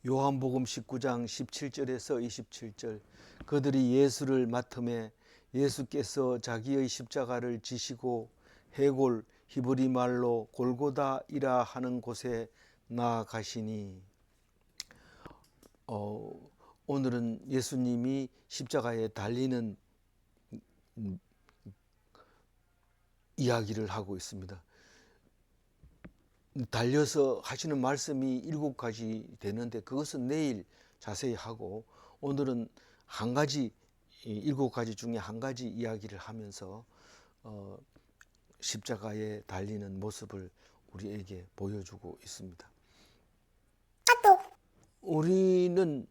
요한복음 19장 17절에서 27절. 그들이 예수를 맡음에 예수께서 자기의 십자가를 지시고 해골 히브리 말로 골고다이라 하는 곳에 나아가시니. 오늘은 예수님이 십자가에 달리는 이야기를 하고 있습니다. 달려서 하시는 말씀이 7가지 되는데 그것은 내일 자세히 하고, 오늘은 한 가지, 7가지 중에 한 가지 이야기를 하면서 십자가에 달리는 모습을 우리에게 보여주고 있습니다. 우리는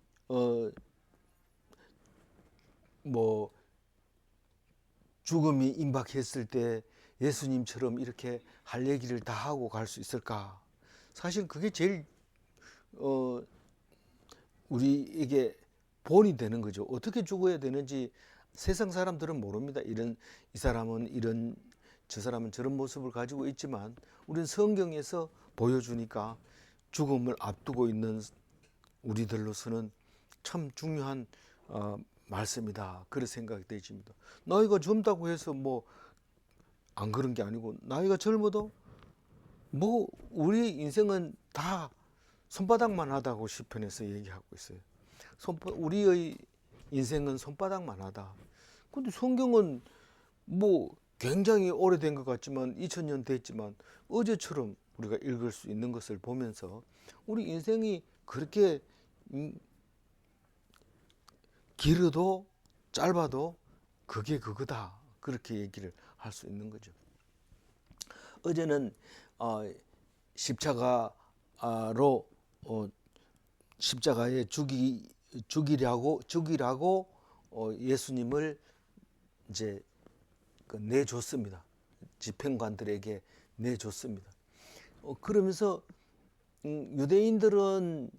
죽음이 임박했을 때 예수님처럼 이렇게 할 얘기를 다 하고 갈 수 있을까? 사실 그게 제일 우리에게 본이 되는 거죠. 어떻게 죽어야 되는지 세상 사람들은 모릅니다. 이 사람은 이런, 저 사람은 저런 모습을 가지고 있지만 우리는 성경에서 보여주니까 죽음을 앞두고 있는 우리들로서는 참 중요한 말씀이다, 그런 생각이 되집니다. 나이가 젊다고 해서 안 그런 게 아니고, 나이가 젊어도 우리 인생은 다 손바닥만 하다고 시편에서 얘기하고 있어요. 우리의 인생은 손바닥만 하다. 근데 성경은 굉장히 오래된 것 같지만 2000년 됐지만 어제처럼 우리가 읽을 수 있는 것을 보면서 우리 인생이 그렇게 길어도 짧아도 그게 그거다, 그렇게 얘기를 할 수 있는 거죠. 어제는 십자가로 십자가에 죽이라고 예수님을 이제 내줬습니다. 집행관들에게 내줬습니다. 그러면서 유대인들은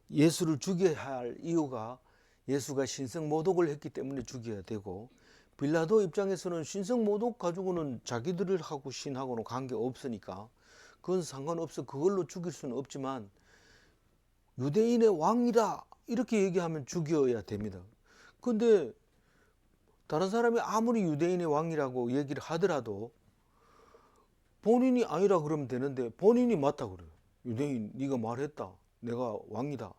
예수를 죽여야 할 이유가 예수가 신성모독을 했기 때문에 죽여야 되고, 빌라도 입장에서는 신성모독 가지고는 자기들하고 신하고는 관계없으니까 그건 상관없어, 그걸로 죽일 수는 없지만 유대인의 왕이다 이렇게 얘기하면 죽여야 됩니다. 근데 다른 사람이 아무리 유대인의 왕이라고 얘기를 하더라도 본인이 아니라 그러면 되는데 본인이 맞다 그래요. 유대인, 네가 말했다, 내가 왕이다,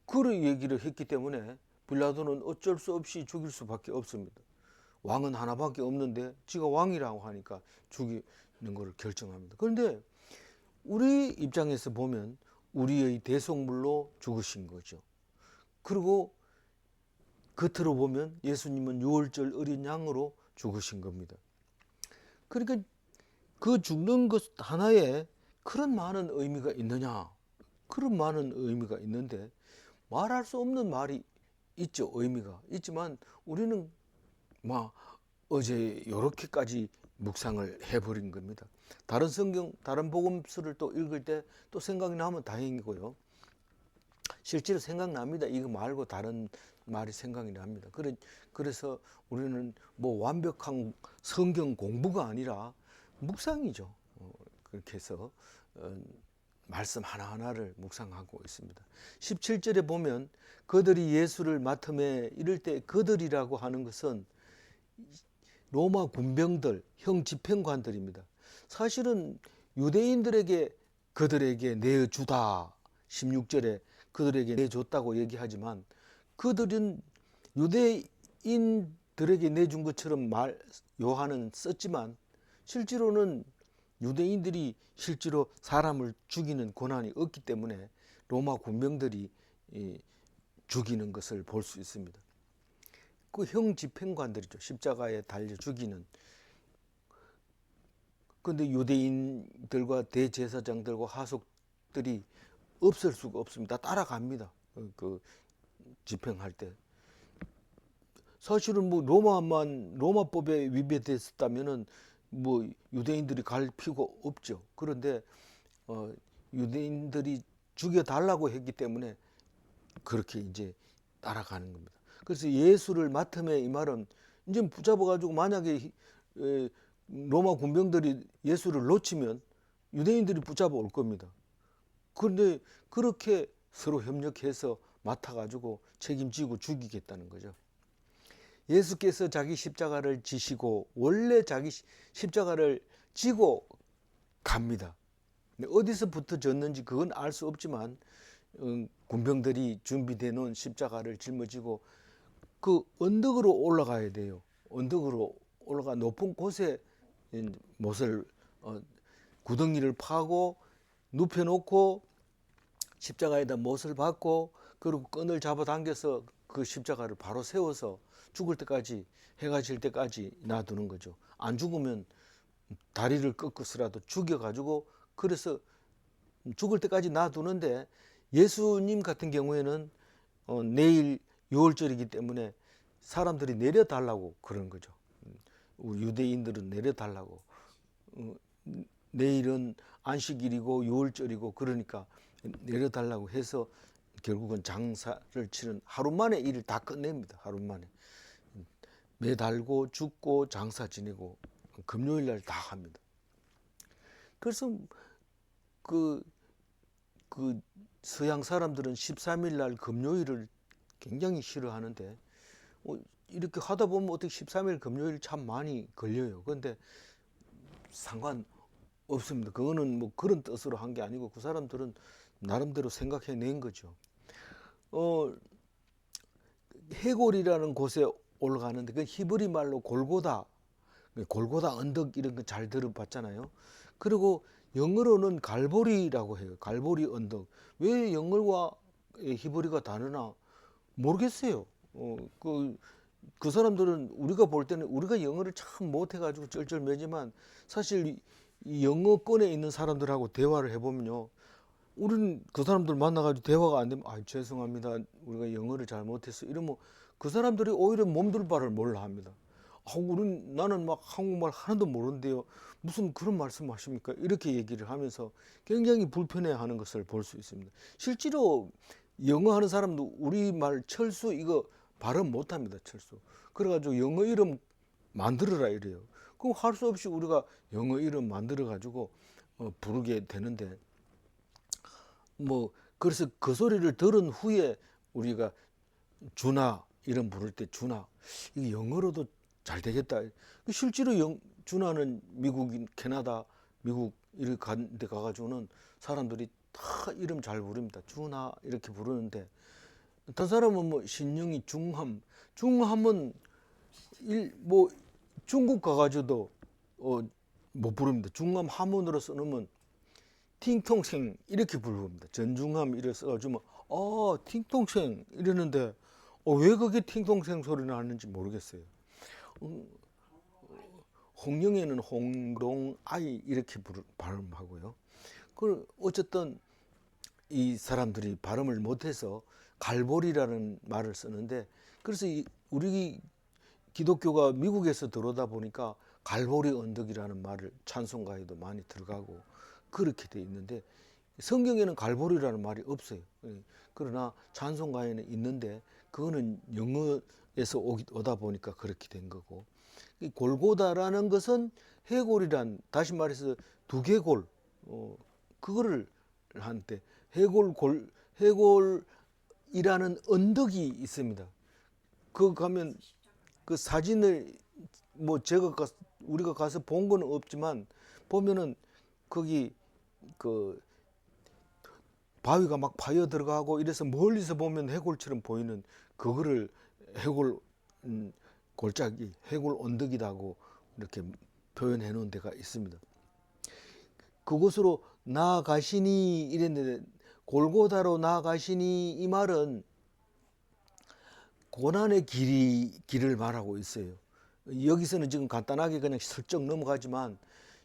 그런 얘기를 했기 때문에 빌라도는 어쩔 수 없이 죽일 수밖에 없습니다. 왕은 하나밖에 없는데 지가 왕이라고 하니까 죽이는 것을 결정합니다. 그런데 우리 입장에서 보면 우리의 대속물로 죽으신 거죠. 그리고 겉으로 보면 예수님은 유월절 어린 양으로 죽으신 겁니다. 그러니까 그 죽는 것 하나에 그런 많은 의미가 있느냐? 그런 많은 의미가 있는데 말할 수 없는 말이 있죠. 의미가 있지만 우리는 어제 이렇게까지 묵상을 해버린 겁니다. 다른 성경, 다른 복음서를 또 읽을 때 또 생각이 나면 다행이고요. 실제로 생각납니다. 이거 말고 다른 말이 생각이 납니다. 그래서 우리는 완벽한 성경 공부가 아니라 묵상이죠. 그렇게 해서 말씀 하나하나를 묵상하고 있습니다. 17절에 보면 그들이 예수를 맡음에, 이럴 때 그들이라고 하는 것은 로마 군병들, 형 집행관들입니다. 사실은 유대인들에게 그들에게 내주다, 16절에 그들에게 내줬다고 얘기하지만 그들은 유대인들에게 내준 것처럼 요한은 썼지만 실제로는 유대인들이 실제로 사람을 죽이는 권한이 없기 때문에 로마 군병들이 죽이는 것을 볼 수 있습니다. 그 형 집행관들이죠. 십자가에 달려 죽이는. 그런데 유대인들과 대제사장들과 하속들이 없을 수가 없습니다. 따라갑니다. 그 집행할 때. 사실은 로마법에 위배됐었다면은 유대인들이 갈 필요가 없죠. 그런데 유대인들이 죽여달라고 했기 때문에 그렇게 이제 따라가는 겁니다. 그래서 예수를 맡음에, 이 말은 이제 붙잡아가지고 만약에 로마 군병들이 예수를 놓치면 유대인들이 붙잡아 올 겁니다. 그런데 그렇게 서로 협력해서 맡아가지고 책임지고 죽이겠다는 거죠. 예수께서 자기 십자가를 지시고 원래 자기 십자가를 지고 갑니다. 어디서부터 졌는지 그건 알 수 없지만 군병들이 준비되어 놓은 십자가를 짊어지고 그 언덕으로 올라가야 돼요. 언덕으로 올라가 높은 곳에 못을 구덩이를 파고 눕혀놓고 십자가에다 못을 박고 그리고 끈을 잡아당겨서 그 십자가를 바로 세워서 죽을 때까지 해가 질 때까지 놔두는 거죠. 안 죽으면 다리를 꺾어서라도 죽여가지고 그래서 죽을 때까지 놔두는데 예수님 같은 경우에는 내일 6월절이기 때문에 사람들이 내려달라고 그런 거죠. 우리 유대인들은 내려달라고. 내일은 안식일이고 6월절이고 그러니까 내려달라고 해서 결국은 장사를 치른 하루 만에 일을 다 끝냅니다. 하루 만에. 매달고 죽고 장사 지내고 금요일 날 다 합니다. 그래서 그 서양 사람들은 13일 날 금요일을 굉장히 싫어하는데 이렇게 하다 보면 어떻게 13일 금요일 참 많이 걸려요. 그런데 상관없습니다. 그거는 뭐 그런 뜻으로 한 게 아니고 그 사람들은 나름대로 생각해낸 거죠. 해골이라는 곳에 올라가는데 그 히브리 말로 골고다 언덕 이런 거 잘 들어봤잖아요. 그리고 영어로는 갈보리라고 해요. 갈보리 언덕. 왜 영어와 히브리가 다르나 모르겠어요. 그 사람들은 우리가 볼 때는 우리가 영어를 참 못해가지고 쩔쩔매지만 사실 이 영어권에 있는 사람들하고 대화를 해보면요. 우리는 그 사람들 만나가지고 대화가 안 되면 죄송합니다. 우리가 영어를 잘 못해서 이러면 그 사람들이 오히려 몸둘 바를 몰라 합니다. 나는 막 한국말 하나도 모르는데요. 무슨 그런 말씀하십니까? 이렇게 얘기를 하면서 굉장히 불편해하는 것을 볼 수 있습니다. 실제로 영어 하는 사람도 우리말 철수 이거 발음 못합니다. 철수. 그래가지고 영어 이름 만들어라 이래요. 그럼 할 수 없이 우리가 영어 이름 만들어가지고 부르게 되는데 그래서 그 소리를 들은 후에 우리가 준아 이름 부를 때 준아 이게 영어로도 잘 되겠다. 실제로 준하는 미국인, 캐나다, 미국 이렇게 간 데 가가지고는 사람들이 다 이름 잘 부릅니다. 준하 이렇게 부르는데 다른 사람은 뭐 신영이 중함은 중국 가가지고도 못 부릅니다. 중함 함원으로 써놓으면 팅통생 이렇게 부릅니다. 전중함 이렇게 써가지고 팅통생 이러는데 왜 그게 팅통생 소리 나는지 모르겠어요. 홍영에는 홍롱아이 이렇게 발음하고요. 어쨌든 이 사람들이 발음을 못해서 갈보리라는 말을 쓰는데 그래서 우리 기독교가 미국에서 들어오다 보니까 갈보리 언덕이라는 말을 찬송가에도 많이 들어가고 그렇게 돼 있는데 성경에는 갈보리라는 말이 없어요. 그러나 찬송가에는 있는데 그거는 영어에서 오다 보니까 그렇게 된 거고 이 골고다라는 것은 해골이란 다시 말해서 두개골 그거를 한때 해골이라는 언덕이 있습니다. 그 가면 그 사진을 우리가 가서 본 건 없지만 보면은 거기 그 바위가 막 파여 들어가고 이래서 멀리서 보면 해골처럼 보이는 그거를 해골 골짜기 해골 언덕이라고 이렇게 표현해 놓은 데가 있습니다. 그곳으로 나아가시니 이랬는데 골고다로 나아가시니 이 말은 고난의 길을 말하고 있어요. 여기서는 지금 간단하게 그냥 슬쩍 넘어가지만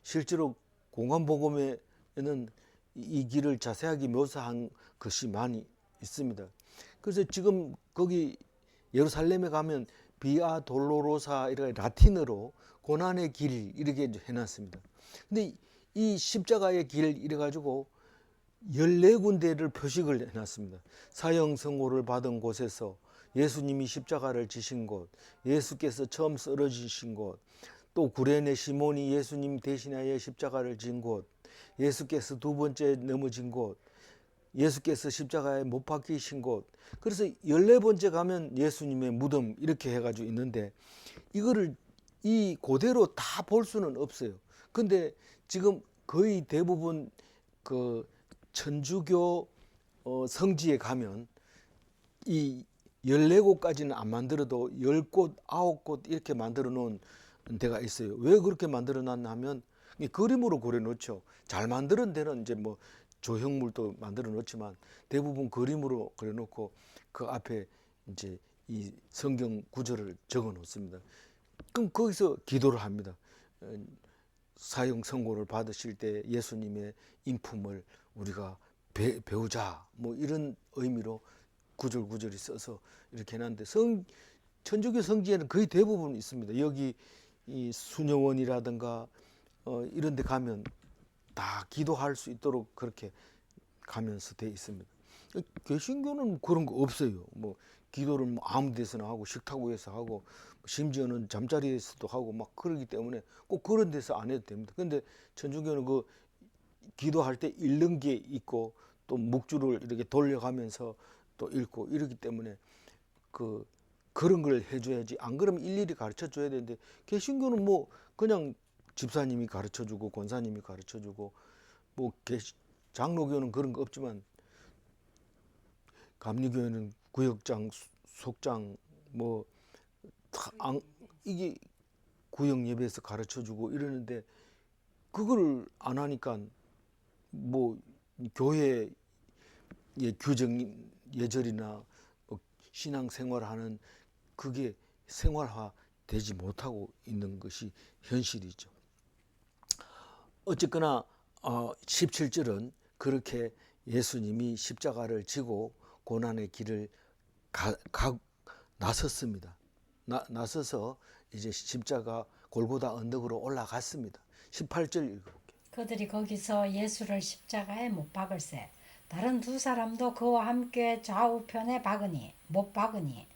실제로 공간복음에는 이 길을 자세하게 묘사한 것이 많이 있습니다. 그래서 지금 거기 예루살렘에 가면 비아 돌로로사 이렇게 라틴어로 고난의 길 이렇게 해놨습니다. 근데 이 십자가의 길 이래가지고 14군데를 표식을 해놨습니다. 사형 선고를 받은 곳에서 예수님이 십자가를 지신 곳, 예수께서 처음 쓰러지신 곳, 또 구레네 시몬이 예수님 대신하여 십자가를 진 곳, 예수께서 두 번째 넘어진 곳, 예수께서 십자가에 못 박히신 곳, 그래서 14번째 가면 예수님의 무덤 이렇게 해가지고 있는데, 이거를 이 그대로 다 볼 수는 없어요. 근데 지금 거의 대부분 그 천주교 성지에 가면 이 14곳까지는 안 만들어도 10곳, 9곳 이렇게 만들어 놓은 데가 있어요. 왜 그렇게 만들어 놨나 하면 그림으로 그려 놓죠. 잘 만드는 데는 이제 뭐 조형물도 만들어 놓지만 대부분 그림으로 그려 놓고 그 앞에 이제 이 성경 구절을 적어 놓습니다. 그럼 거기서 기도를 합니다. 사형 선고를 받으실 때 예수님의 인품을 우리가 배우자, 뭐 이런 의미로 구절구절이 써서 이렇게 해놨는데, 천주교 성지에는 거의 대부분 있습니다. 여기 이 수녀원이라든가 이런 데 가면 다 기도할 수 있도록 그렇게 가면서 돼 있습니다. 개신교는 그런 거 없어요. 뭐 기도를 뭐 아무 데서나 하고 식탁 위에서 하고 심지어는 잠자리에서도 하고 막 그러기 때문에 꼭 그런 데서 안 해도 됩니다. 근데 천주교는 그 기도할 때 읽는 게 있고 또 묵주를 이렇게 돌려가면서 또 읽고 이러기 때문에 그런 걸 해줘야지. 안 그러면 일일이 가르쳐 줘야 되는데, 개신교는 뭐 그냥 집사님이 가르쳐 주고 권사님이 가르쳐 주고, 뭐 장로교는 그런 거 없지만 감리교회는 구역장, 속장 뭐 이게 구역 예배에서 가르쳐 주고 이러는데, 그걸 안 하니까 뭐 교회의 규정 예절이나 신앙 생활하는 그게 생활화 되지 못하고 있는 것이 현실이죠. 어쨌거나 17절은 그렇게 예수님이 십자가를 지고 고난의 길을 나섰습니다. 나서서 이제 십자가 골고다 언덕으로 올라갔습니다. 18절 읽어볼게요. 그들이 거기서 예수를 십자가에 못 박을세. 다른 두 사람도 그와 함께 좌우편에 못 박으니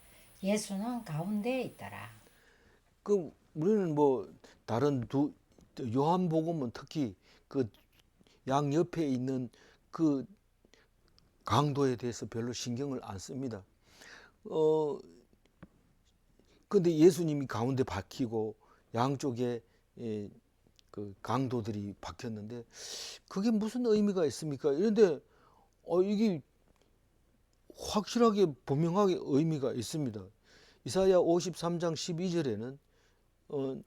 예수는 가운데에 있더라. 그 우리는 뭐 다른 요한복음은 특히 그 양 옆에 있는 그 강도에 대해서 별로 신경을 안 씁니다. 근데 예수님이 가운데 박히고 양쪽에 그 강도들이 박혔는데, 그게 무슨 의미가 있습니까? 이런데 이게 확실하게 분명하게 의미가 있습니다. 이사야 53장 12절에는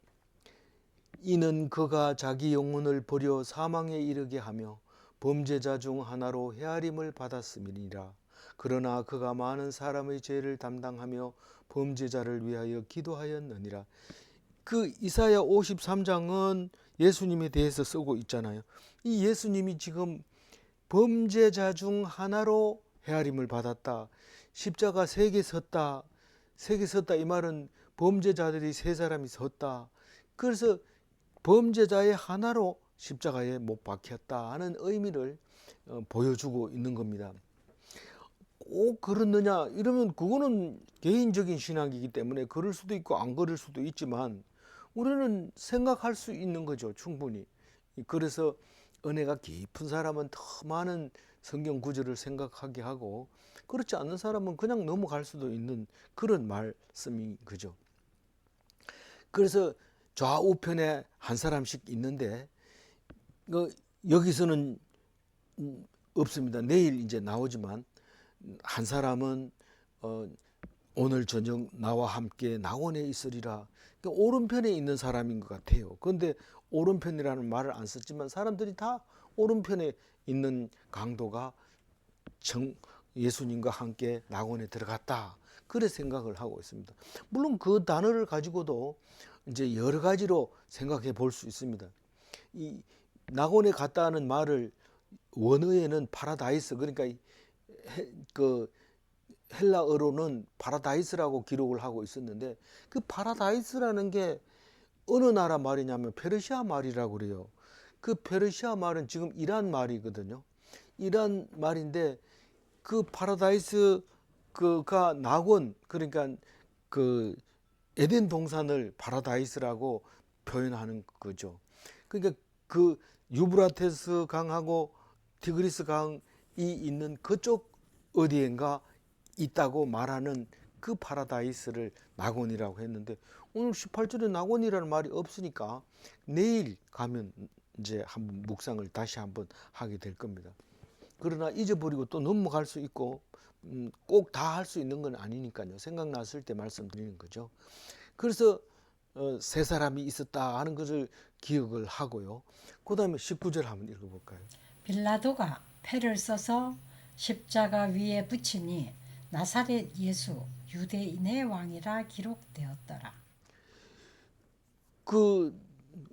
이는 그가 자기 영혼을 버려 사망에 이르게 하며 범죄자 중 하나로 헤아림을 받았음이니라. 그러나 그가 많은 사람의 죄를 담당하며 범죄자를 위하여 기도하였느니라. 그 이사야 53장은 예수님에 대해서 쓰고 있잖아요. 이 예수님이 지금 범죄자 중 하나로 헤아림을 받았다. 십자가 세 개 섰다. 이 말은 범죄자들이 세 사람이 섰다. 그래서 범죄자의 하나로 십자가에 못 박혔다 하는 의미를 보여주고 있는 겁니다. 꼭 그렇느냐 이러면 그거는 개인적인 신앙이기 때문에 그럴 수도 있고 안 그럴 수도 있지만, 우리는 생각할 수 있는 거죠, 충분히. 그래서 은혜가 깊은 사람은 더 많은 성경 구절을 생각하게 하고, 그렇지 않은 사람은 그냥 넘어갈 수도 있는 그런 말씀인 거죠. 그래서 좌우편에 한 사람씩 있는데, 여기서는 없습니다. 내일 이제 나오지만, 한 사람은 오늘 저녁 나와 함께 낙원에 있으리라. 그러니까 오른편에 있는 사람인 것 같아요. 그런데 오른편이라는 말을 안 썼지만 사람들이 다 오른편에 있는 강도가 예수님과 함께 낙원에 들어갔다, 그래 생각을 하고 있습니다. 물론 그 단어를 가지고도 이제 여러 가지로 생각해 볼 수 있습니다. 이 낙원에 갔다는 말을 원어에는 파라다이스, 그러니까 그 헬라어로는 파라다이스라고 기록을 하고 있었는데, 그 파라다이스라는 게 어느 나라 말이냐면 페르시아 말이라고 그래요. 그 페르시아 말은 지금 이란 말이거든요. 이란 말인데, 그 파라다이스 그가 낙원, 그러니까 그 에덴 동산을 파라다이스라고 표현하는 거죠. 그러니까 그 유브라테스 강하고 티그리스 강 있는 그쪽 어디엔가 있다고 말하는 그 파라다이스를 낙원이라고 했는데, 오늘 18절에 낙원이라는 말이 없으니까 내일 가면 이제 한번 묵상을 다시 한번 하게 될 겁니다. 그러나 잊어버리고 또 넘어갈 수 있고 꼭 다 할 수 있는 건 아니니까요. 생각났을 때 말씀드리는 거죠. 그래서 세 사람이 있었다 하는 것을 기억을 하고요. 그 다음에 19절 한번 읽어볼까요? 빌라도가 패를 써서 십자가 위에 붙이니 나사렛 예수 유대인의 왕이라 기록되었더라. 그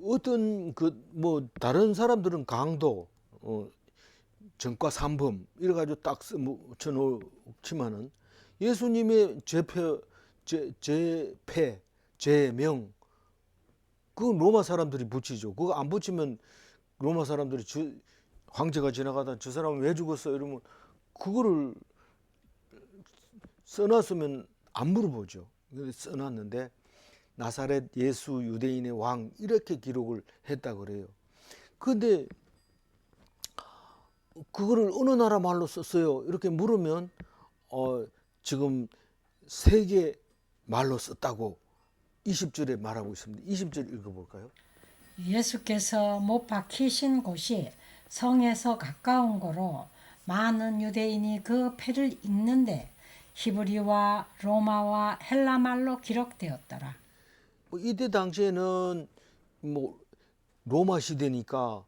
어떤 그 뭐 다른 사람들은 강도, 전과 삼범 이래 가지고 딱 쳐놓지만은 예수님의 제패, 제명, 그건 로마 사람들이 붙이죠. 그거 안 붙이면 로마 사람들이 황제가 지나가다 저 사람은 왜 죽었어 이러면 그거를 써놨으면 안 물어보죠. 근데 써놨는데 나사렛 예수 유대인의 왕 이렇게 기록을 했다 그래요. 근데 그거를 어느 나라 말로 썼어요? 이렇게 물으면 지금 세계 말로 썼다고 20절에 말하고 있습니다. 20절 읽어볼까요? 예수께서 못 박히신 곳이 성에서 가까운 거로 많은 유대인이 그 패를 읽는데 히브리와 로마와 헬라 말로 기록되었더라. 이때 당시에는 뭐 로마 시대니까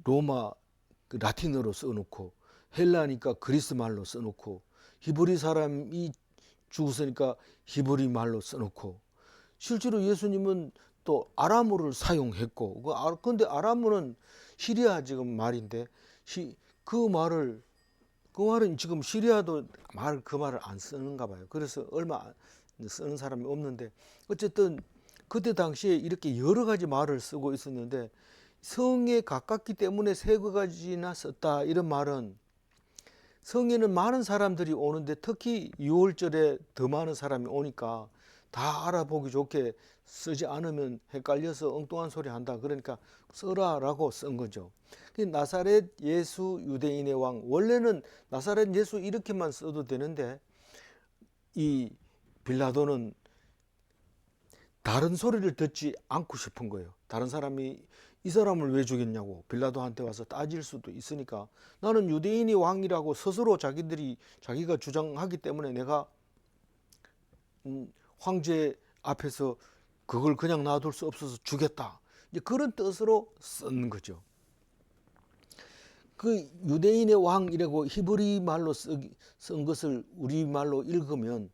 로마 그 라틴어로 써놓고, 헬라니까 그리스 말로 써놓고, 히브리 사람이 죽었으니까 히브리 말로 써놓고, 실제로 예수님은 또 아람어를 사용했고, 근데 아람어는 시리아 지금 말인데 그 말은 지금 시리아도 그 말을 안 쓰는가 봐요. 그래서 얼마 쓰는 사람이 없는데, 어쨌든 그때 당시에 이렇게 여러 가지 말을 쓰고 있었는데 성에 가깝기 때문에 세 가지나 썼다 이런 말은, 성에는 많은 사람들이 오는데 특히 6월절에 더 많은 사람이 오니까 다 알아보기 좋게 쓰지 않으면 헷갈려서 엉뚱한 소리 한다, 그러니까 써라라고 쓴 거죠. 나사렛 예수 유대인의 왕, 원래는 나사렛 예수 이렇게만 써도 되는데 이 빌라도는 다른 소리를 듣지 않고 싶은 거예요. 다른 사람이 이 사람을 왜 죽였냐고 빌라도한테 와서 따질 수도 있으니까, 나는 유대인이 왕이라고 스스로 자기가 주장하기 때문에 내가 황제 앞에서 그걸 그냥 놔둘 수 없어서 죽였다, 이제 그런 뜻으로 쓴 거죠. 그 유대인의 왕이라고 히브리 말로 쓴 것을 우리 말로 읽으면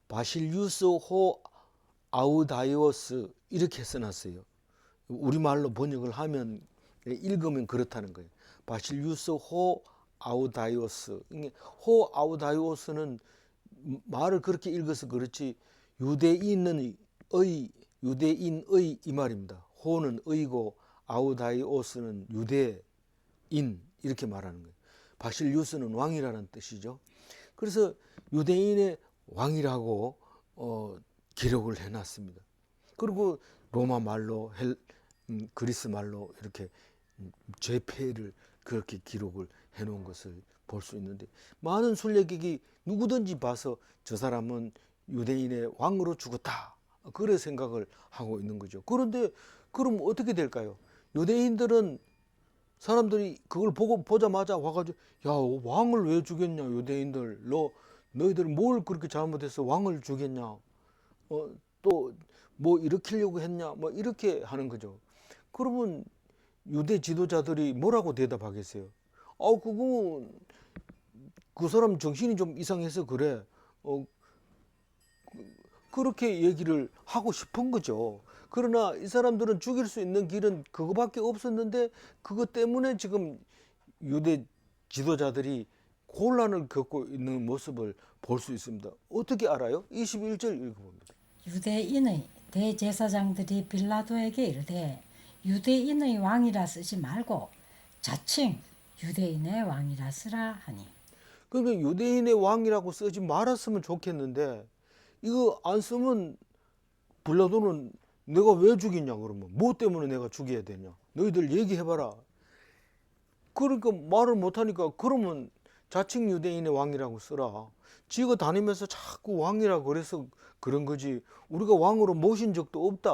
바실리우스 호 아우다이오스 이렇게 써놨어요. 우리말로 번역을 하면, 읽으면 그렇다는 거예요. 바실리우스 호 아우다이오스. 호 아우다이오스는 말을 그렇게 읽어서 그렇지 유대인의 이 말입니다. 호는 의고 아우다이오스는 유대인 이렇게 말하는 거예요. 바실리우스는 왕이라는 뜻이죠. 그래서 유대인의 왕이라고 기록을 해놨습니다. 그리고 로마 말로 그리스 말로 이렇게 죄패를 그렇게 기록을 해놓은 것을 볼 수 있는데, 많은 순례객이 누구든지 봐서 저 사람은 유대인의 왕으로 죽었다, 그래 생각을 하고 있는 거죠. 그런데 그럼 어떻게 될까요? 유대인들은 사람들이 그걸 보자마자 와가지고 야, 왕을 왜 죽였냐, 유대인들 너희들 뭘 그렇게 잘못해서 왕을 죽였냐, 또 뭐 일으키려고 했냐, 뭐 이렇게 하는 거죠. 그러면 유대 지도자들이 뭐라고 대답하겠어요? 그거 그 사람 정신이 좀 이상해서 그래. 그렇게 얘기를 하고 싶은 거죠. 그러나 이 사람들은 죽일 수 있는 길은 그거밖에 없었는데 그것 때문에 지금 유대 지도자들이 곤란을 겪고 있는 모습을 볼 수 있습니다. 어떻게 알아요? 21절 읽어봅니다. 유대인의 대제사장들이 빌라도에게 이르되 유대인의 왕이라 쓰지 말고 자칭 유대인의 왕이라 쓰라 하니. 그러니까 유대인의 왕이라고 쓰지 말았으면 좋겠는데 이거 안 쓰면 빌라도는 내가 왜 죽이냐, 그러면 뭐 때문에 내가 죽여야 되냐, 너희들 얘기해봐라. 그러니까 말을 못하니까 그러면 자칭 유대인의 왕이라고 써라. 지가 다니면서 자꾸 왕이라고 그래서 그런 거지. 우리가 왕으로 모신 적도 없다.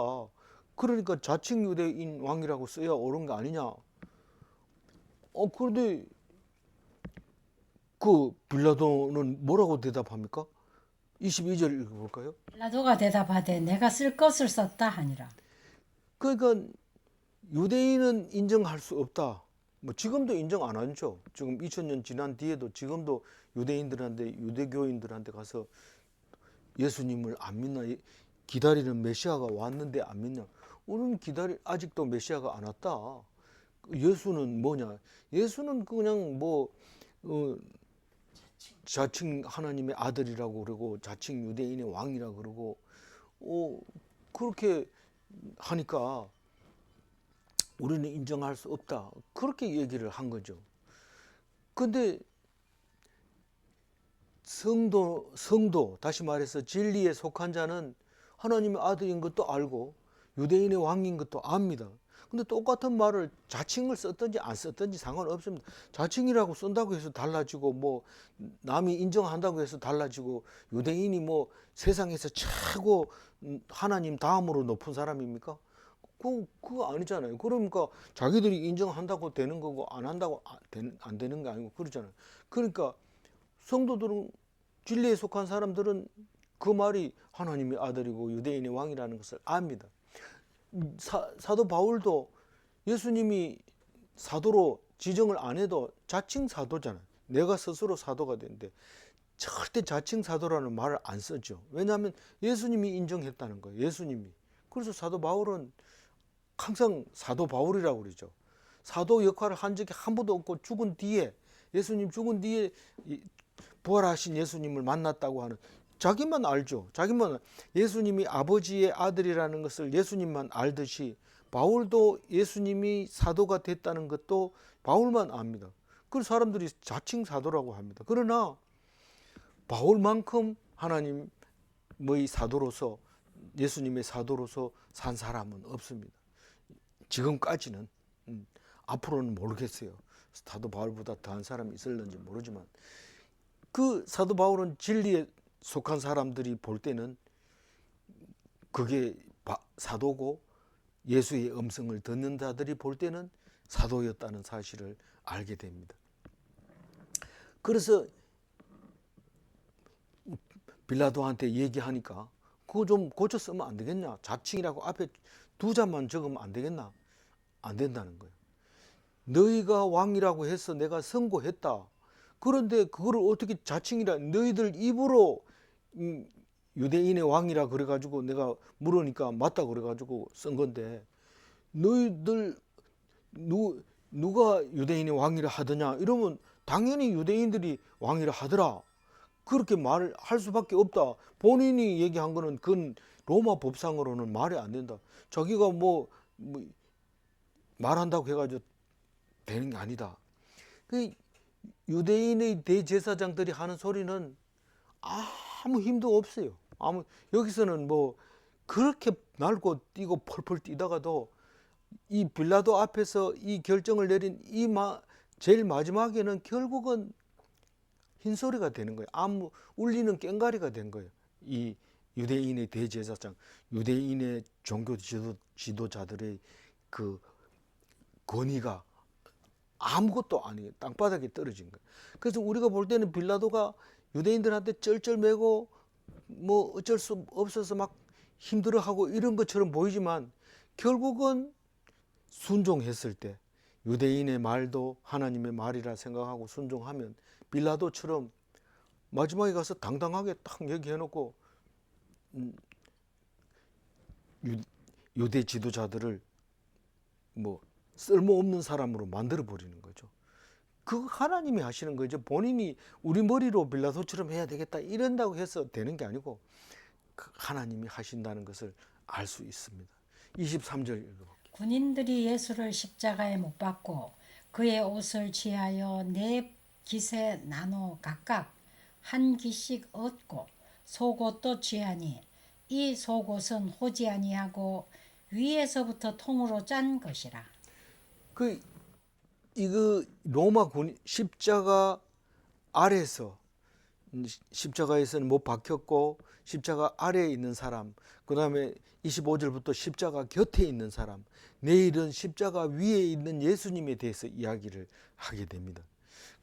그러니까 자칭 유대인 왕이라고 써야 옳은 거 아니냐. 그런데 그 빌라도는 뭐라고 대답합니까? 22절 읽어볼까요? 빌라도가 대답하되 내가 쓸 것을 썼다 하니라. 그러니까 유대인은 인정할 수 없다. 뭐 지금도 인정 안 하죠. 지금 2000년 지난 뒤에도 지금도 유대교인들한테 가서 예수님을 안 믿나, 기다리는 메시아가 왔는데 안 믿냐. 우리는 아직도 메시아가 안 왔다. 예수는 뭐냐? 예수는 그냥 자칭 하나님의 아들이라고 그러고 자칭 유대인의 왕이라고 그러고 그렇게 하니까 우리는 인정할 수 없다. 그렇게 얘기를 한 거죠. 근데 성도, 다시 말해서 진리에 속한 자는 하나님의 아들인 것도 알고 유대인의 왕인 것도 압니다. 근데 똑같은 말을 자칭을 썼든지 안 썼든지 상관없습니다. 자칭이라고 쓴다고 해서 달라지고 남이 인정한다고 해서 달라지고 유대인이 세상에서 최고 하나님 다음으로 높은 사람입니까? 그거 아니잖아요. 그러니까 자기들이 인정한다고 되는 거고 안 한다고 안 되는 게 아니고 그러잖아요. 그러니까 성도들은 진리에 속한 사람들은 그 말이 하나님의 아들이고 유대인의 왕이라는 것을 압니다. 사도 바울도 예수님이 사도로 지정을 안 해도 자칭 사도잖아요. 내가 스스로 사도가 되는데 절대 자칭 사도라는 말을 안 쓰죠. 왜냐하면 예수님이 인정했다는 거예요. 예수님이. 그래서 사도 바울은 항상 사도 바울이라고 그러죠. 사도 역할을 한 적이 한 번도 없고 예수님 죽은 뒤에 부활하신 예수님을 만났다고 하는, 자기만 알죠. 자기만 예수님이 아버지의 아들이라는 것을 예수님만 알듯이 바울도 예수님이 사도가 됐다는 것도 바울만 압니다. 그래서 사람들이 자칭 사도라고 합니다. 그러나 바울만큼 하나님의 사도로서, 예수님의 사도로서 산 사람은 없습니다. 지금까지는. 앞으로는 모르겠어요. 사도 바울보다 더한 사람이 있을는지 모르지만 그 사도 바울은 진리에 속한 사람들이 볼 때는 그게 사도고 예수의 음성을 듣는 자들이 볼 때는 사도였다는 사실을 알게 됩니다. 그래서 빌라도한테 얘기하니까 그거 좀 고쳐 쓰면 안 되겠냐? 자칭이라고 앞에 두 자만 적으면 안 되겠나? 안 된다는 거예요. 너희가 왕이라고 해서 내가 선고했다. 그런데 그거를 어떻게 자칭이라, 너희들 입으로 유대인의 왕이라 그래가지고 내가 물으니까 맞다 그래가지고 쓴 건데, 너희들 누가 유대인의 왕이라 하더냐 이러면 당연히 유대인들이 왕이라 하더라. 그렇게 말을 할 수밖에 없다. 본인이 얘기한 거는 그건 로마 법상으로는 말이 안 된다. 자기가 말한다고 해가지고 되는 게 아니다. 그 유대인의 대제사장들이 하는 소리는 아무 힘도 없어요. 여기서는 그렇게 날고 뛰고 펄펄 뛰다가도 이 빌라도 앞에서 이 결정을 내린 제일 마지막에는 결국은 흰소리가 되는 거예요. 울리는 꽹과리가 된 거예요. 이 유대인의 대제사장, 유대인의 종교 지도자들의 그 권위가 아무것도 아니에요. 땅바닥에 떨어진 거예요. 그래서 우리가 볼 때는 빌라도가 유대인들한테 쩔쩔매고 어쩔 수 없어서 막 힘들어하고 이런 것처럼 보이지만 결국은 순종했을 때 유대인의 말도 하나님의 말이라 생각하고 순종하면 빌라도처럼 마지막에 가서 당당하게 딱 얘기해놓고 유대 지도자들을 쓸모없는 사람으로 만들어버리는 거죠. 그거 하나님이 하시는 거죠. 본인이 우리 머리로 빌라도처럼 해야 되겠다 이런다고 해서 되는 게 아니고 하나님이 하신다는 것을 알 수 있습니다. 23절 읽어볼게요. 군인들이 예수를 십자가에 못 박고 그의 옷을 취하여 네 깃에 나눠 각각 한 깃씩 얻고 속옷도 취하니 이 속옷은 호지 아니하고 위에서부터 통으로 짠 것이라. 이거 로마 군 십자가 아래에서 십자가에서는 못 박혔고 십자가 아래에 있는 사람, 그 다음에 25절부터 십자가 곁에 있는 사람, 내일은 십자가 위에 있는 예수님에 대해서 이야기를 하게 됩니다.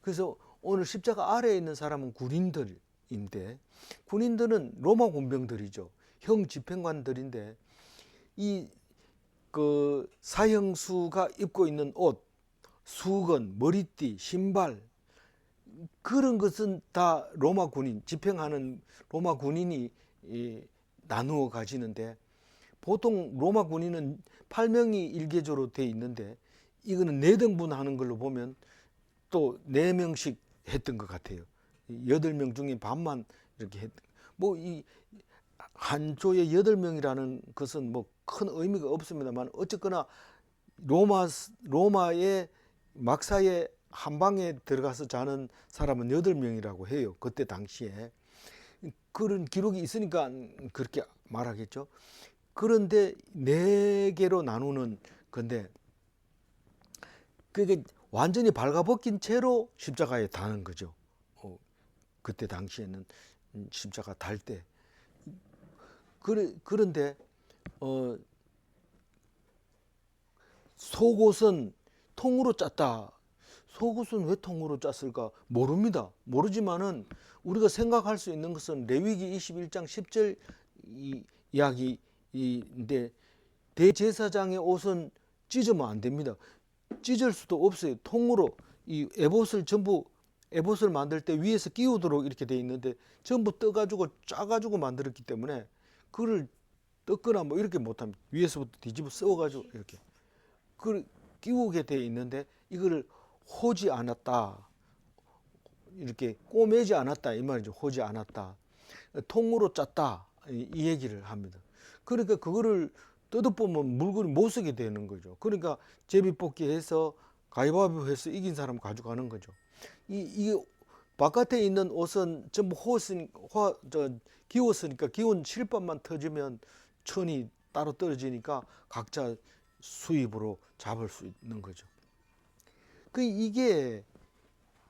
그래서 오늘 십자가 아래에 있는 사람은 군인들인데, 군인들은 로마 군병들이죠. 형 집행관들인데, 이 그 사형수가 입고 있는 옷, 수건, 머리띠, 신발, 그런 것은 다 로마 군인, 집행하는 로마 군인이 나누어 가지는데, 보통 로마 군인은 8명이 일개조로 돼 있는데 이거는 4등분 하는 걸로 보면 또 4명씩 했던 것 같아요. 8명 중에 반만 이렇게 했. 뭐 이 한 조에 8명이라는 것은 뭐 큰 의미가 없습니다만, 어쨌거나 로마의 막사에 한 방에 들어가서 자는 사람은 8명이라고 해요. 그때 당시에. 그런 기록이 있으니까 그렇게 말하겠죠. 그런데 4개로 나누는 건데, 그게 완전히 발가벗긴 채로 십자가에 다는 거죠. 그때 당시에는 십자가 달 때. 그런데 속옷은 통으로 짰다. 속옷은 왜 통으로 짰을까? 모릅니다. 모르지만은 우리가 생각할 수 있는 것은 레위기 21장 10절 이야기인데, 대제사장의 옷은 찢으면 안 됩니다. 찢을 수도 없어요. 통으로 이 에봇을 전부, 에봇을 만들 때 위에서 끼우도록 이렇게 돼 있는데 전부 떠가지고 짜가지고 만들었기 때문에 그걸 뜯거나 뭐 이렇게 못합니다. 위에서부터 뒤집어 써가지고 이렇게 그걸 끼우게 돼 있는데, 이거를 호지 않았다, 이렇게 꼬매지 않았다 이 말이죠. 호지 않았다, 통으로 짰다, 이 얘기를 합니다. 그러니까 그거를 뜯어보면 물건을 못 쓰게 되는 거죠. 그러니까 제비뽑기 해서 가위바위보 해서 이긴 사람 가져가는 거죠. 이 바깥에 있는 옷은 전부 기웠으니까 기운 실밥만 터지면 천이 따로 떨어지니까 각자 수입으로 잡을 수 있는 거죠. 이게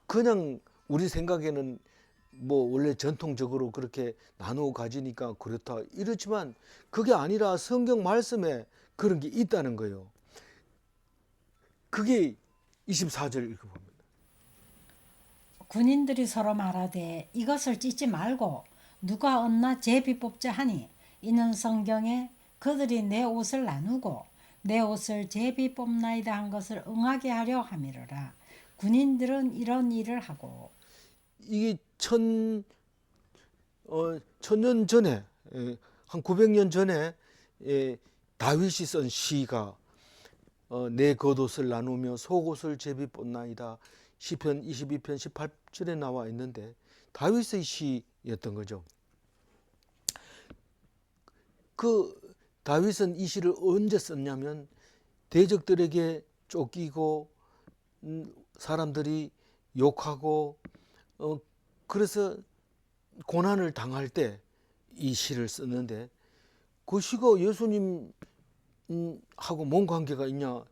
그냥 우리 생각에는 뭐 원래 전통적으로 그렇게 나누어 가지니까 그렇다 이렇지만, 그게 아니라 성경 말씀에 그런 게 있다는 거예요. 그게 24절 읽어봅니다. 군인들이 서로 말하되 이것을 찢지 말고 누가 얻나 제비 뽑자 하니, 이는 성경에 그들이 내 옷을 나누고 내 옷을 제비 뽑나이다 한 것을 응하게 하려 함이로라. 군인들은 이런 일을 하고. 이게 천년 전에, 한 900년 전에 다윗이 쓴 시가 내 겉옷을 나누며 속옷을 제비 뽑나이다, 시편 22편 18절에 나와 있는데 다윗의 시였던 거죠. 그 다윗은 이 시를 언제 썼냐면, 대적들에게 쫓기고 사람들이 욕하고 그래서 고난을 당할 때 이 시를 썼는데, 그 시가 예수님하고 뭔 관계가 있냐?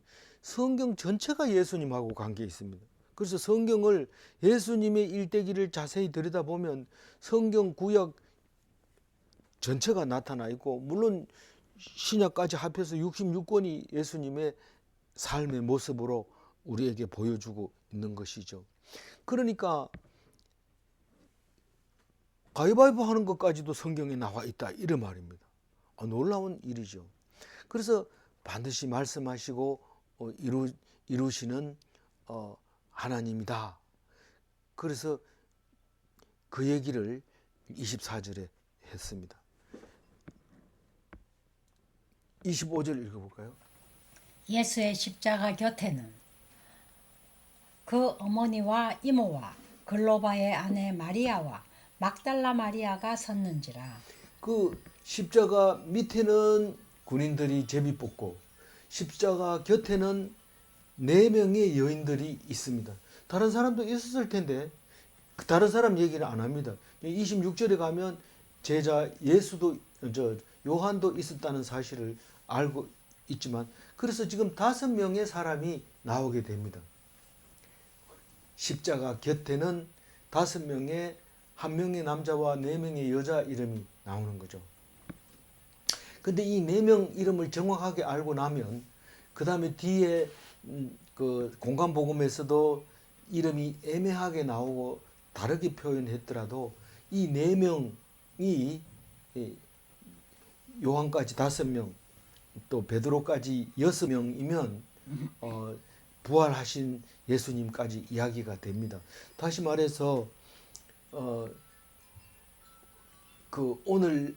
성경 전체가 예수님하고 관계 있습니다. 그래서 성경을, 예수님의 일대기를 자세히 들여다보면 성경 구약 전체가 나타나 있고, 물론 신약까지 합해서 66권이 예수님의 삶의 모습으로 우리에게 보여주고 있는 것이죠. 그러니까 가위바위보 하는 것까지도 성경에 나와 있다 이런 말입니다. 놀라운 일이죠. 그래서 반드시 말씀하시고 이루시는 하나님이다. 그래서 그 얘기를 24절에 했습니다. 25절 읽어볼까요? 예수의 십자가 곁에는 그 어머니와 이모와 글로바의 아내 마리아와 막달라 마리아가 섰는지라. 그 십자가 밑에는 군인들이 제비 뽑고 십자가 곁에는 4명의 여인들이 있습니다. 다른 사람도 있었을 텐데 다른 사람 얘기는 안 합니다. 26절에 가면 제자 예수도, 요한도 있었다는 사실을 알고 있지만, 그래서 지금 5명의 사람이 나오게 됩니다. 십자가 곁에는 5명의 1명의 남자와 4명의 여자 이름이 나오는 거죠. 근데 이 4명 이름을 정확하게 알고 나면 그 다음에 뒤에 그 공간복음에서도 이름이 애매하게 나오고 다르게 표현했더라도 이 4명이 요한까지 5명 또 베드로까지 6명이면 부활하신 예수님까지 이야기가 됩니다. 다시 말해서 그 오늘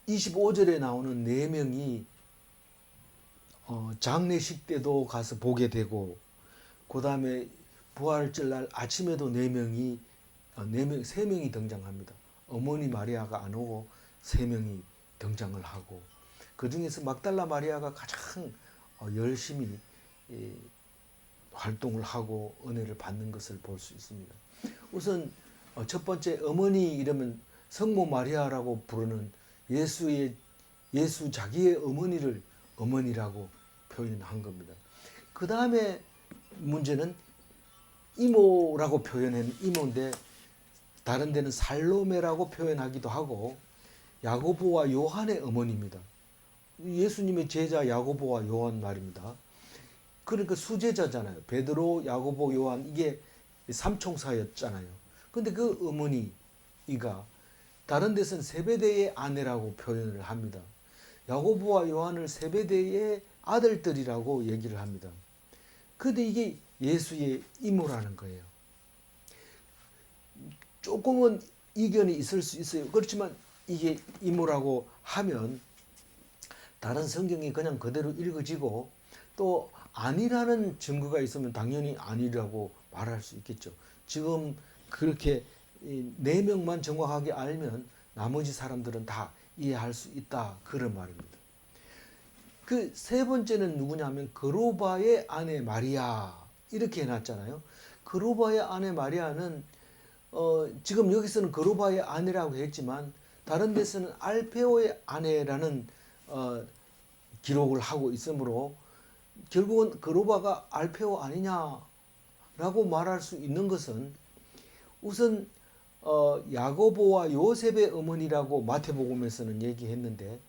25절에 나오는 4명이 장례식 때도 가서 보게 되고 그 다음에 부활절 날 아침에도 4명이 3명이 등장합니다. 어머니 마리아가 안 오고 3명이 등장을 하고 그 중에서 막달라 마리아가 가장 열심히 활동을 하고 은혜를 받는 것을 볼 수 있습니다. 우선 첫 번째 어머니 이러면 성모 마리아라고 부르는 예수 자기의 어머니를 어머니라고 표현한 겁니다. 그 다음에 문제는 이모라고 표현한 이모인데 다른 데는 살로메라고 표현하기도 하고 야고보와 요한의 어머니입니다. 예수님의 제자 야고보와 요한 말입니다. 그러니까 수제자잖아요. 베드로, 야고보, 요한 이게 삼총사였잖아요. 근데 그 어머니가 다른 데서는 세베대의 아내라고 표현을 합니다. 야고보와 요한을 세베대의 아들들이라고 얘기를 합니다. 근데 이게 예수의 이모라는 거예요. 조금은 이견이 있을 수 있어요. 그렇지만 이게 이모라고 하면 다른 성경이 그냥 그대로 읽어지고 또 아니라는 증거가 있으면 당연히 아니라고 말할 수 있겠죠. 지금 그렇게 4명만 정확하게 알면 나머지 사람들은 다 이해할 수 있다. 그런 말입니다. 그 세 번째는 누구냐면 그로바의 아내 마리아 이렇게 해놨잖아요. 그로바의 아내 마리아는 지금 여기서는 그로바의 아내라고 했지만 다른 데서는 알페오의 아내라는 기록을 하고 있으므로 결국은 그로바가 알페오 아니냐라고 말할 수 있는 것은 우선 야고보와 요셉의 어머니라고 마태복음에서는 얘기했는데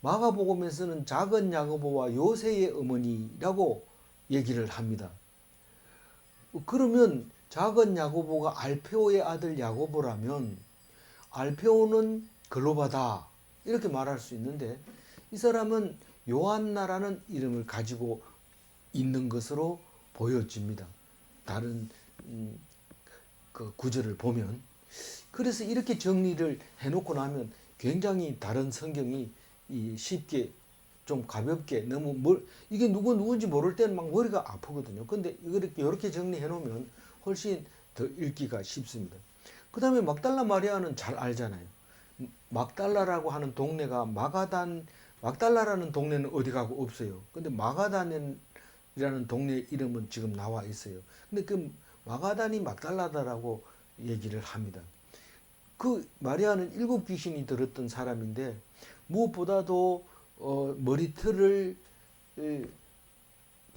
마가복음에서는 작은 야고보와 요새의 어머니라고 얘기를 합니다. 그러면 작은 야고보가 알페오의 아들 야고보라면 알페오는 글로바다 이렇게 말할 수 있는데 이 사람은 요한나라는 이름을 가지고 있는 것으로 보여집니다. 다른 그 구절을 보면 그래서 이렇게 정리를 해놓고 나면 굉장히 다른 성경이 쉽게 좀 가볍게 너무 이게 누군지 모를 때는 막 머리가 아프거든요. 근데 이렇게 정리해 놓으면 훨씬 더 읽기가 쉽습니다. 그 다음에 막달라 마리아는 잘 알잖아요. 막달라라고 하는 동네가 막달라라는 동네는 어디 가고 없어요. 근데 마가단이라는 동네 이름은 지금 나와 있어요. 근데 그 마가단이 막달라다라고 얘기를 합니다. 그 마리아는 7 귀신이 들었던 사람인데 무엇보다도 머리털을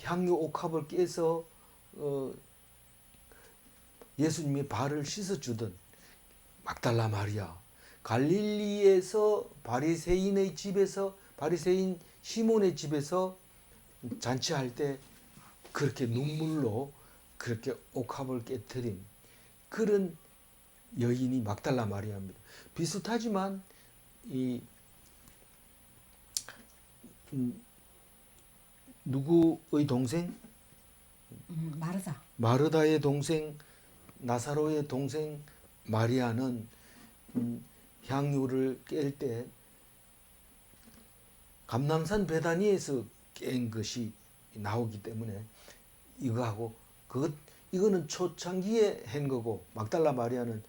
향유 옥합을 깨서 예수님의 발을 씻어주던 막달라 마리아, 갈릴리에서 바리새인 시몬의 집에서 잔치할 때 그렇게 눈물로 그렇게 옥합을 깨뜨린 그런 여인이 막달라 마리아입니다. 비슷하지만 누구의 동생? 마르다의 동생, 나사로의 동생 마리아는 향유를 깰 때 감람산 베다니에서 깬 것이 나오기 때문에 이거하고 이거는 초창기에 한 거고 막달라 마리아는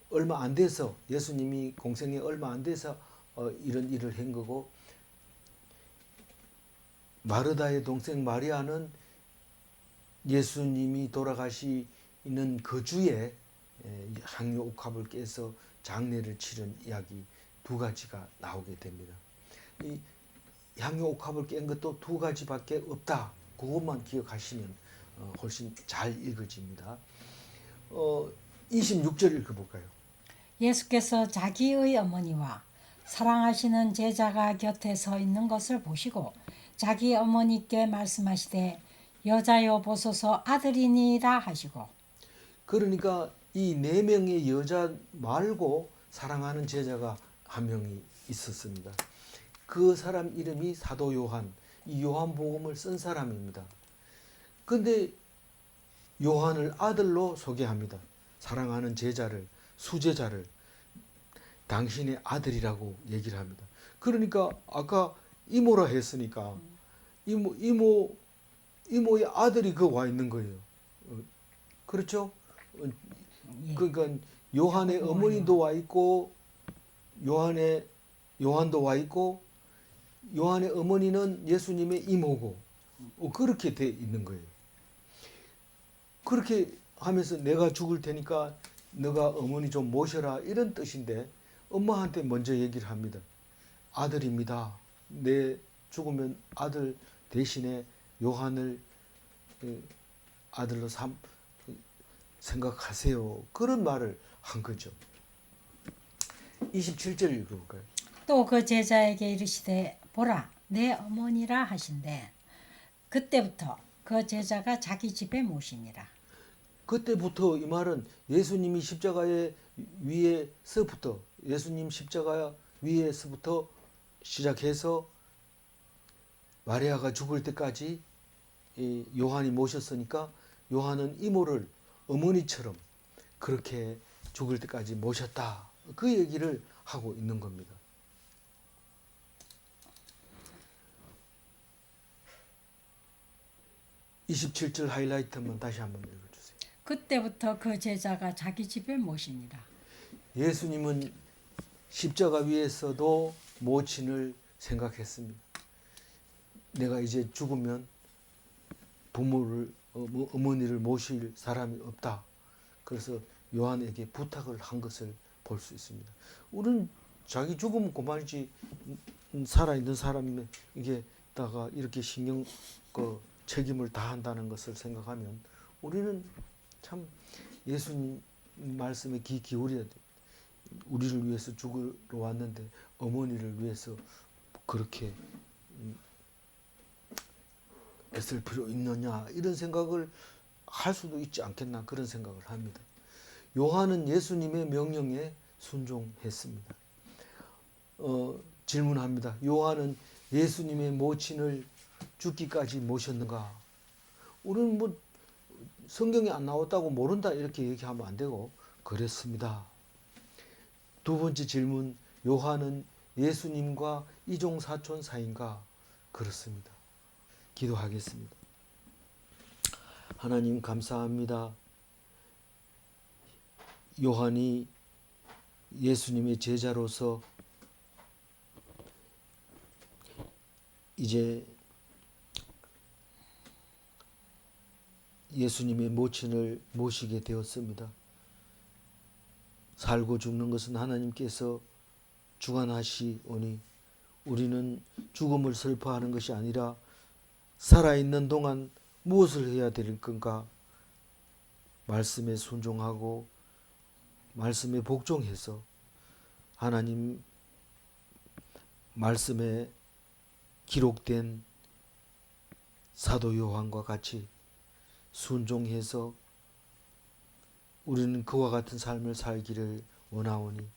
얼마 안 돼서 예수님이 공생에 얼마 안 돼서 이런 일을 한 거고 마르다의 동생 마리아는 예수님이 돌아가시는 그 주에 향유 옥합을 깨서 장례를 치른 이야기 2가지가 나오게 됩니다. 이 향유 옥합을 깬 것도 2가지밖에 없다. 그것만 기억하시면 훨씬 잘 읽어집니다. 26절 읽어볼까요? 예수께서 자기의 어머니와 사랑하시는 제자가 곁에 서 있는 것을 보시고 자기 어머니께 말씀하시되 여자여 보소서 아들이니이다 하시고 그러니까 이 네 명의 여자 말고 사랑하는 제자가 한 명이 있었습니다. 그 사람 이름이 사도 요한, 이 요한복음을 쓴 사람입니다. 근데 요한을 아들로 소개합니다. 사랑하는 제자를, 수제자를 당신의 아들이라고 얘기를 합니다. 그러니까 아까 이모라 했으니까 이모의 아들이 그 와 있는 거예요. 그렇죠? 예. 그러니까 요한의 야고보와 어머니도 와 있고 요한도 와 있고 요한의 어머니는 예수님의 이모고 그렇게 돼 있는 거예요. 그렇게 하면서 내가 죽을 테니까 너가 어머니 좀 모셔라 이런 뜻인데 엄마한테 먼저 얘기를 합니다. 아들입니다. 내 죽으면 아들 대신에 요한을 아들로 생각하세요. 그런 말을 한 거죠. 27절 읽어볼까요? 또 그 제자에게 이르시되 보라 내 어머니라 하신대 그때부터 그 제자가 자기 집에 모시니라. 그때부터 이 말은 예수님이 십자가의 위에서부터 예수님 십자가 위에서부터 시작해서 마리아가 죽을 때까지 이 요한이 모셨으니까 요한은 이모를 어머니처럼 그렇게 죽을 때까지 모셨다. 그 얘기를 하고 있는 겁니다. (27절) 하이라이트만 다시 한번 읽어주세요. 그때부터 그 제자가 자기 집에 모시니라. 예수님은 십자가 위에서도 모친을 생각했습니다. 내가 이제 죽으면 부모를 어머니를 모실 사람이 없다. 그래서 요한에게 부탁을 한 것을 볼 수 있습니다. 우리는 자기 죽으면 그만이지 살아있는 사람이 이게다가 이렇게 신경 책임을 다한다는 것을 생각하면 우리는 참 예수님 말씀에 귀 기울여야 돼. 우리를 위해서 죽으러 왔는데 어머니를 위해서 그렇게 애쓸 필요 있느냐 이런 생각을 할 수도 있지 않겠나 그런 생각을 합니다. 요한은 예수님의 명령에 순종했습니다. 질문합니다. 요한은 예수님의 모친을 죽기까지 모셨는가? 우리는 뭐 성경에 안 나왔다고 모른다 이렇게 얘기하면 안 되고 그랬습니다. 두 번째 질문, 요한은 예수님과 이종 사촌 사이인가? 그렇습니다. 기도하겠습니다. 하나님 감사합니다. 요한이 예수님의 제자로서 이제 예수님의 모친을 모시게 되었습니다. 살고 죽는 것은 하나님께서 주관하시오니 우리는 죽음을 슬퍼하는 것이 아니라 살아있는 동안 무엇을 해야 될 건가? 말씀에 순종하고 말씀에 복종해서 하나님 말씀에 기록된 사도 요한과 같이 순종해서 우리는 그와 같은 삶을 살기를 원하오니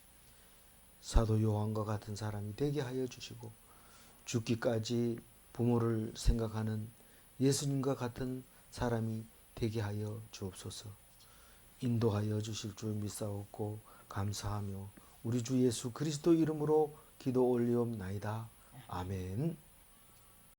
사도 요한과 같은 사람이 되게 하여 주시고 죽기까지 부모를 생각하는 예수님과 같은 사람이 되게 하여 주옵소서. 인도하여 주실 줄 믿사옵고 감사하며 우리 주 예수 그리스도 이름으로 기도 올리옵나이다. 아멘.